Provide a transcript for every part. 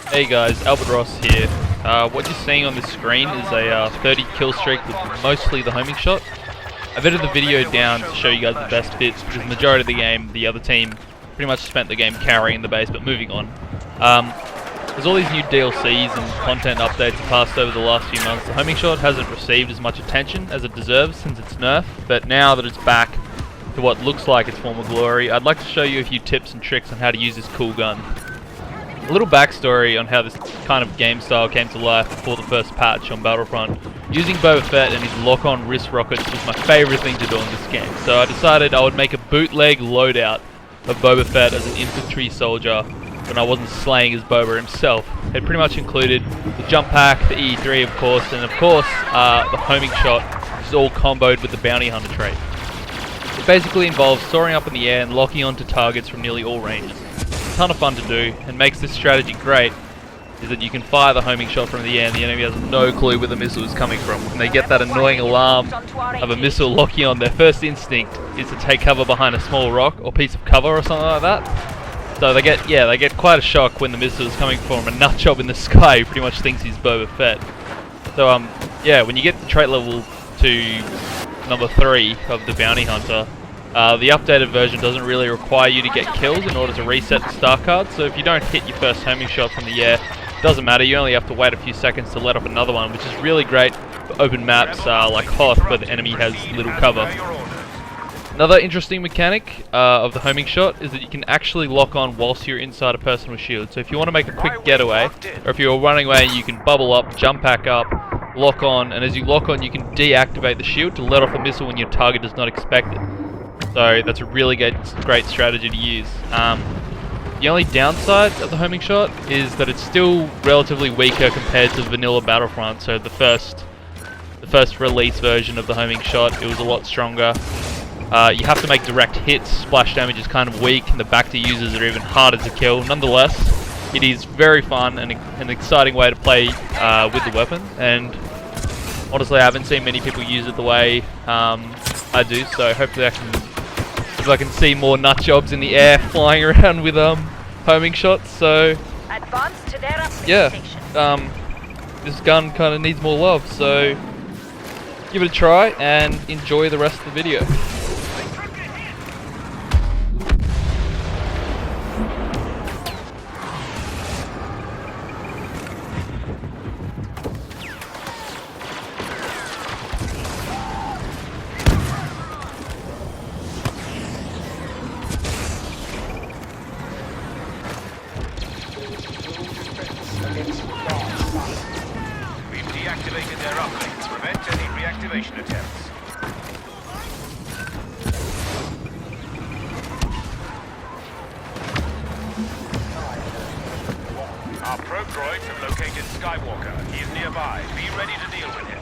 Hey guys, Albert Ross here. What you're seeing on this screen is a 30 kill streak with mostly the homing shot. I've edited the video down to show you guys the best bits because the majority of the game, the other team pretty much spent the game carrying the base, but moving on. There's all these new DLCs and content updates passed over the last few months. The homing shot hasn't received as much attention as it deserves since its nerf, but now that it's back to what looks like its former glory, I'd like to show you a few tips and tricks on how to use this cool gun. A little backstory on how this kind of game style came to life before the first patch on Battlefront. Using Boba Fett and his lock-on wrist rockets was my favourite thing to do in this game, so I decided I would make a bootleg loadout of Boba Fett as an infantry soldier when I wasn't slaying as Boba himself. It pretty much included the Jumppack, the E3 of course, and of course the homing shot, which is all comboed with the bounty hunter trait. It basically involves soaring up in the air and locking onto targets from nearly all ranges. Ton of fun to do, and makes this strategy great is that you can fire the homing shot from the air and the enemy has no clue where the missile is coming from. When they get that annoying alarm of a missile locking on, their first instinct is to take cover behind a small rock or piece of cover or something like that. So they get quite a shock when the missile is coming from a nutjob in the sky who pretty much thinks he's Boba Fett. So yeah, when you get to trait level to number 3 of the bounty hunter, the updated version doesn't really require you to get kills in order to reset the star card, so if you don't hit your first homing shot from the air, it doesn't matter, you only have to wait a few seconds to let off another one, which is really great for open maps like Hoth, where the enemy has little cover. Another interesting mechanic of the homing shot is that you can actually lock on whilst you're inside a person with shield. So if you want to make a quick getaway, or if you're running away, you can bubble up, jump back up, lock on, and as you lock on you can deactivate the shield to let off a missile when your target does not expect it. So that's a really great strategy to use. The only downside of the homing shot is that it's still relatively weaker compared to vanilla Battlefront. So the first release version of the homing shot, it was a lot stronger. You have to make direct hits, splash damage is kind of weak, and the back to users are even harder to kill. Nonetheless, it is very fun and an exciting way to play with the weapon, and honestly I haven't seen many people use it the way I do, so hopefully I can see more nut jobs in the air flying around with homing shots. So yeah, this gun kind of needs more love, so give it a try and enjoy the rest of the video. We've deactivated their uplink to prevent any reactivation attempts. Our probe droids have located Skywalker. He is nearby. Be ready to deal with him.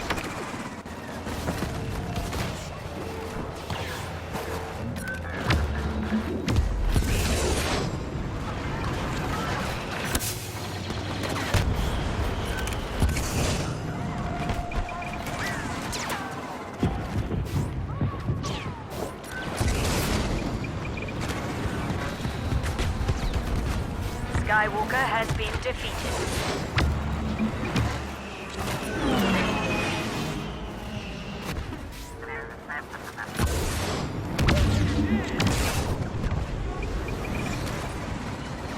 Skywalker has been defeated.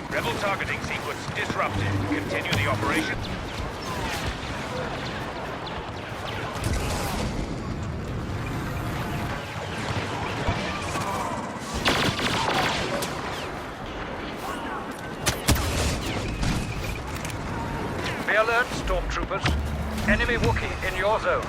Rebel targeting sequence disrupted. Continue the operation. Be alert, stormtroopers. Enemy Wookiee in your zone.